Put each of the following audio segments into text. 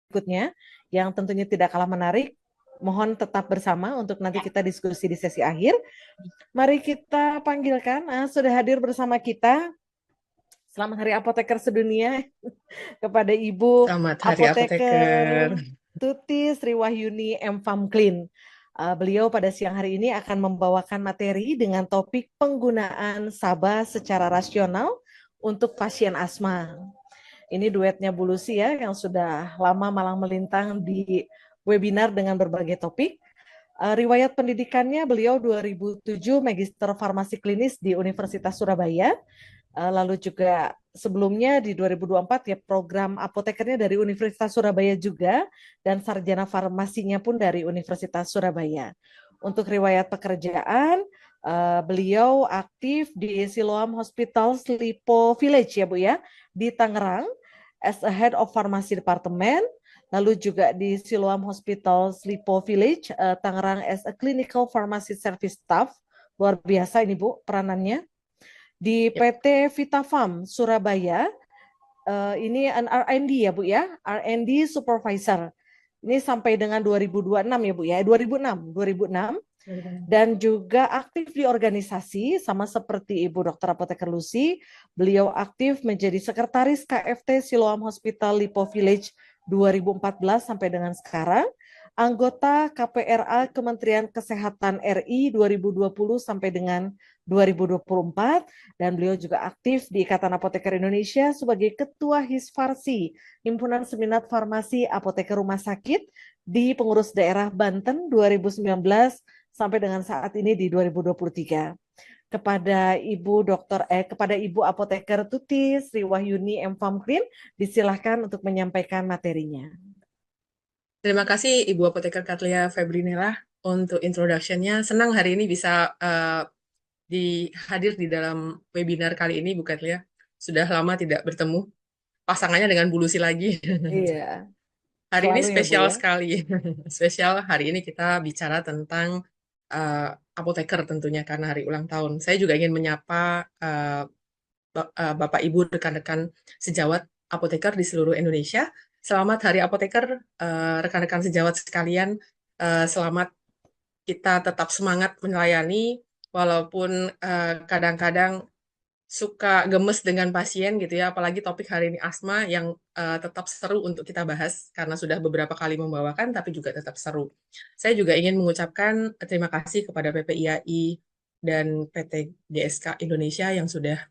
berikutnya yang tentunya tidak kalah menarik. Mohon tetap bersama untuk nanti kita diskusi di sesi akhir. Mari kita panggilkan, sudah hadir bersama kita. Selamat Hari Apoteker Sedunia kepada Ibu Selamat Hari Apoteker Apoteker. Tuti Sri Wahyuni M. Famklin. Beliau pada siang hari ini akan membawakan materi dengan topik penggunaan SABA secara rasional untuk pasien asma. Ini duetnya Bu Lucy ya, yang sudah lama malang melintang di webinar dengan berbagai topik. Riwayat pendidikannya beliau 2007 Magister Farmasi Klinis di Universitas Surabaya. Lalu juga sebelumnya di 2024 ya program apotekernya dari Universitas Surabaya juga dan sarjana farmasinya pun dari Universitas Surabaya. Untuk riwayat pekerjaan, beliau aktif di Siloam Hospital Lipo Village ya Bu ya, di Tangerang as a head of pharmacy department. Lalu juga di Siloam Hospital Lipo Village, Tangerang as a clinical pharmacy service staff. Luar biasa ini Bu peranannya. Di Ya, PT Vitafarm Surabaya, ini R&D ya Bu ya, R&D Supervisor. Ini sampai dengan 2026 ya Bu ya, 2006. Dan juga aktif di organisasi sama seperti Ibu Dr. Apoteker Lucy, beliau aktif menjadi sekretaris KFT Siloam Hospital Lipo Village 2014 sampai dengan sekarang, anggota KPRA Kementerian Kesehatan RI 2020 sampai dengan 2024, dan beliau juga aktif di Ikatan Apoteker Indonesia sebagai Ketua Hisfarsi, Himpunan Seminat Farmasi Apoteker Rumah Sakit di Pengurus Daerah Banten 2019 sampai dengan saat ini di 2023. Kepada Ibu Apoteker Tuti Sri Wahyuni M. Famklin, disilahkan untuk menyampaikan materinya. terima kasih Ibu Apoteker Katlia Febrinella untuk introduction-nya. Senang hari ini bisa hadir di dalam webinar kali ini, Bu Katlia. Sudah lama tidak bertemu. Pasangannya dengan Bu Lucy lagi. Iya, Hari ini selalu ya Bu spesial ya. sekali. Spesial hari ini kita bicara tentang uh, apoteker tentunya karena hari ulang tahun. Saya juga ingin menyapa Bapak Ibu rekan-rekan sejawat apoteker di seluruh Indonesia. Selamat Hari Apoteker, rekan-rekan sejawat sekalian. Selamat kita tetap semangat melayani walaupun kadang-kadang suka gemes dengan pasien gitu ya. Apalagi topik hari ini asma yang tetap seru untuk kita bahas karena sudah beberapa kali membawakan tapi juga tetap seru. Saya juga ingin mengucapkan terima kasih kepada PPIAI dan PT GSK Indonesia yang sudah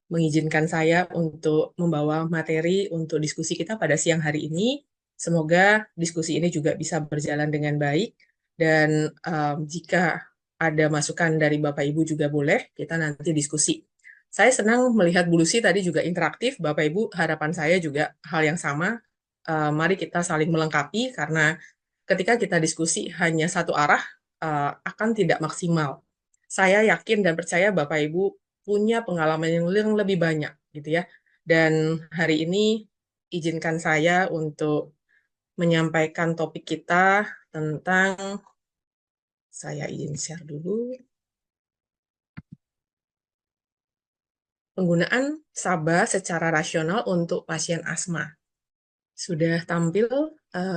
mengizinkan saya untuk membawa materi untuk diskusi kita pada siang hari ini. Semoga diskusi ini juga bisa berjalan dengan baik dan jika ada masukan dari Bapak Ibu juga boleh kita nanti diskusi. Saya senang melihat Bu Lucy tadi juga interaktif. Bapak Ibu, harapan saya juga hal yang sama. Mari kita saling melengkapi karena ketika kita diskusi hanya satu arah akan tidak maksimal. Saya yakin dan percaya Bapak Ibu punya pengalaman yang lebih banyak gitu ya. Dan hari ini izinkan saya untuk menyampaikan topik kita tentang, saya izin share dulu, penggunaan SABA secara rasional untuk pasien asma. Sudah tampil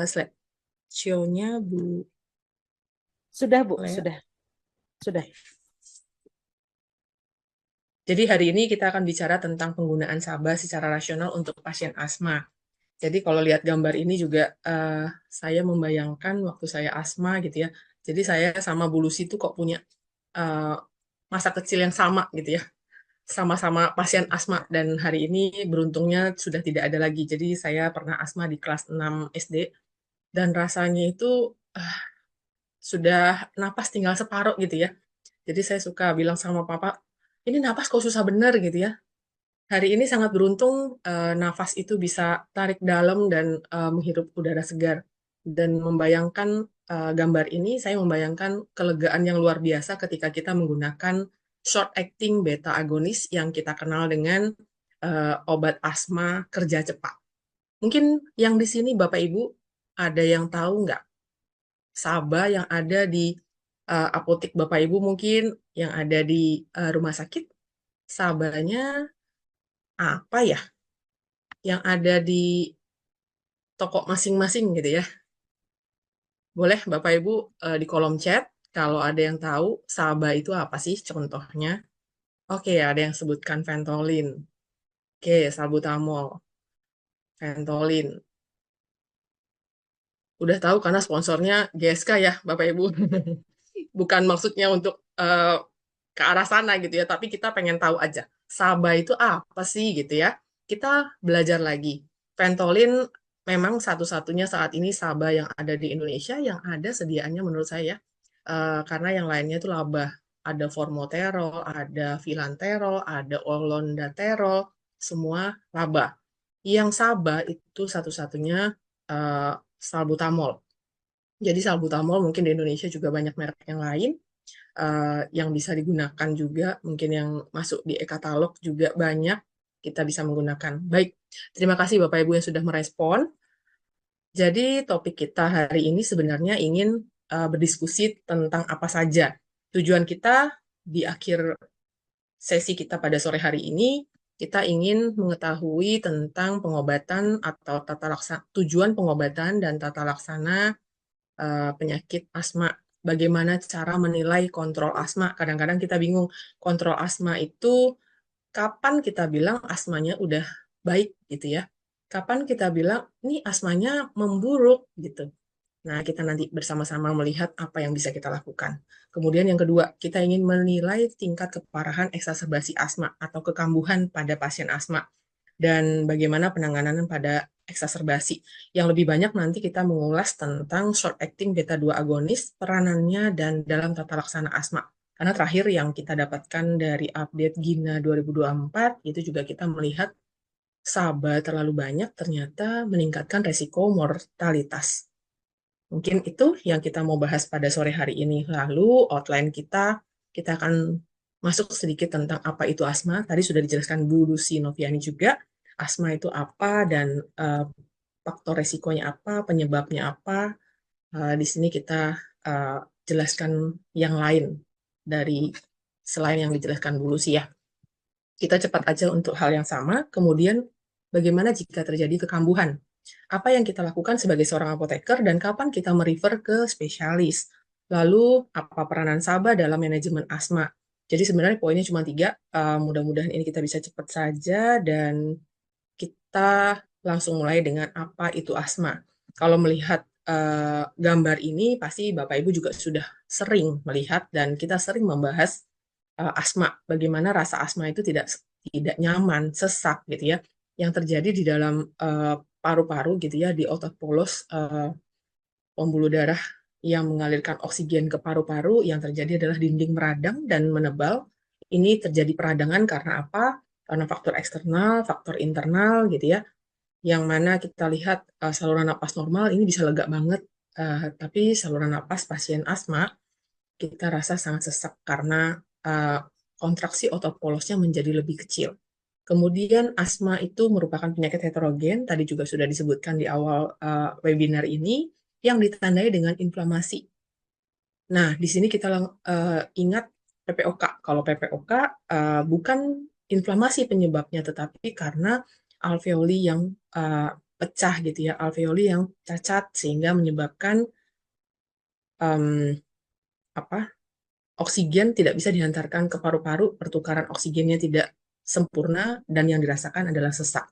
slide show-nya Bu Sudah Bu, Lea? sudah. Jadi hari ini kita akan bicara tentang penggunaan SABA secara rasional untuk pasien asma. Jadi kalau lihat gambar ini juga saya membayangkan waktu saya asma gitu ya. Jadi saya sama Bu Lucy itu kok punya eh, masa kecil yang sama gitu ya. Sama-sama pasien asma dan hari ini beruntungnya sudah tidak ada lagi. Jadi saya pernah asma di kelas 6 SD dan rasanya itu ah, sudah napas tinggal separuh gitu ya. Jadi saya suka bilang sama papa, ini napas kok susah bener gitu ya. Hari ini sangat beruntung nafas itu bisa tarik dalam dan menghirup udara segar. Dan membayangkan gambar ini, saya membayangkan kelegaan yang luar biasa ketika kita menggunakan short acting beta agonis yang kita kenal dengan obat asma kerja cepat. Mungkin yang di sini Bapak Ibu ada yang tahu nggak SABA yang ada di apotek Bapak Ibu mungkin yang ada di rumah sakit? Sabanya apa ya? Yang ada di toko masing-masing gitu ya. Boleh Bapak Ibu di kolom chat kalau ada yang tahu SABA itu apa sih contohnya. Oke, ada yang sebutkan Ventolin. Oke, salbutamol, Ventolin. Udah tahu karena sponsornya GSK ya, Bapak Ibu. Bukan maksudnya untuk ke arah sana gitu ya, tapi kita pengen tahu aja. Saba itu apa sih gitu ya. Kita belajar lagi. Ventolin memang satu-satunya saat ini Saba yang ada di Indonesia yang ada sediaannya menurut saya. Karena yang lainnya itu laba. Ada formoterol, ada vilanterol, ada olondaterol, semua laba. Yang Saba itu satu-satunya eh, salbutamol. Jadi salbutamol mungkin di Indonesia juga banyak merek yang lain yang bisa digunakan juga, mungkin yang masuk di e-katalog juga banyak kita bisa menggunakan. Baik, terima kasih Bapak Ibu yang sudah merespon. Jadi topik kita hari ini sebenarnya ingin berdiskusi tentang apa saja. Tujuan kita di akhir sesi kita pada sore hari ini, kita ingin mengetahui tentang pengobatan atau tata laksana, tujuan pengobatan dan tata laksana penyakit asma. Bagaimana cara menilai kontrol asma? Kadang-kadang kita bingung, kontrol asma itu kapan kita bilang asmanya udah baik gitu ya? Kapan kita bilang ini asmanya memburuk gitu? Nah, kita nanti bersama-sama melihat apa yang bisa kita lakukan. Kemudian yang kedua, kita ingin menilai tingkat keparahan eksaserbasi asma atau kekambuhan pada pasien asma dan bagaimana penanganan pada eksaserbasi. Yang lebih banyak nanti kita mengulas tentang short acting beta 2 agonis, peranannya dan dalam tata laksana asma. Karena terakhir yang kita dapatkan dari update GINA 2024 itu juga kita melihat SABA terlalu banyak ternyata meningkatkan resiko mortalitas. Mungkin itu yang kita mau bahas pada sore hari ini. Lalu outline kita akan masuk sedikit tentang apa itu asma. Tadi sudah dijelaskan Bu Lucy Noviani juga. Asma itu apa dan faktor resikonya apa, penyebabnya apa. Di sini kita uh, jelaskan yang lain dari selain yang dijelaskan Bu Lucy ya. Kita cepat aja untuk hal yang sama. Kemudian bagaimana jika terjadi kekambuhan? Apa yang kita lakukan sebagai seorang apoteker dan kapan kita merefer ke spesialis? Lalu apa peranan Saba dalam manajemen asma? Jadi sebenarnya poinnya cuma tiga. Mudah-mudahan ini kita bisa cepat saja dan kita langsung mulai dengan apa itu asma. Kalau melihat gambar ini pasti Bapak Ibu juga sudah sering melihat dan kita sering membahas asma. Bagaimana rasa asma itu tidak nyaman, sesak gitu ya, yang terjadi di dalam paru-paru gitu ya, di otot polos pembuluh darah yang mengalirkan oksigen ke paru-paru. Yang terjadi adalah dinding meradang dan menebal. Ini terjadi peradangan karena apa? Karena faktor eksternal, faktor internal gitu ya. Yang mana kita lihat saluran napas normal ini bisa lega banget, tapi saluran napas pasien asma kita rasa sangat sesak karena kontraksi otot polosnya menjadi lebih kecil. Kemudian asma itu merupakan penyakit heterogen, tadi juga sudah disebutkan di awal webinar ini, yang ditandai dengan inflamasi. Nah, di sini kita ingat PPOK. Kalau PPOK bukan inflamasi penyebabnya, tetapi karena alveoli yang pecah gitu ya, alveoli yang cacat sehingga menyebabkan um, apa oksigen tidak bisa dihantarkan ke paru-paru, pertukaran oksigennya tidak sempurna, dan yang dirasakan adalah sesak.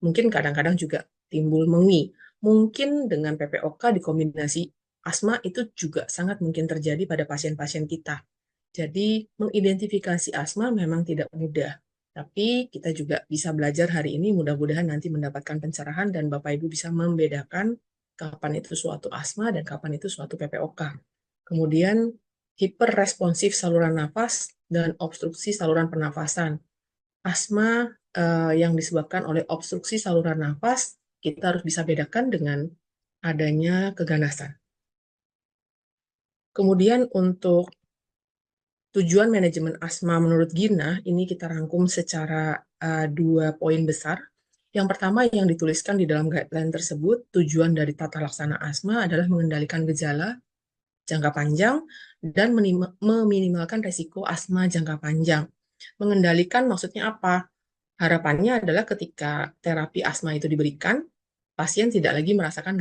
Mungkin kadang-kadang juga timbul mengi. Mungkin dengan PPOK dikombinasi asma itu juga sangat mungkin terjadi pada pasien-pasien kita. Jadi mengidentifikasi asma memang tidak mudah. Tapi kita juga bisa belajar hari ini, mudah-mudahan nanti mendapatkan pencerahan dan Bapak Ibu bisa membedakan kapan itu suatu asma dan kapan itu suatu PPOK. Kemudian hiperresponsif saluran nafas dan obstruksi saluran pernafasan. Asma yang disebabkan oleh obstruksi saluran nafas, kita harus bisa bedakan dengan adanya keganasan. Kemudian untuk tujuan manajemen asma menurut Gina, ini kita rangkum secara dua poin besar. Yang pertama yang dituliskan di dalam guideline tersebut, tujuan dari tata laksana asma adalah mengendalikan gejala jangka panjang dan meminimalkan resiko asma jangka panjang. Mengendalikan maksudnya apa? Harapannya adalah ketika terapi asma itu diberikan, pasien tidak lagi merasakan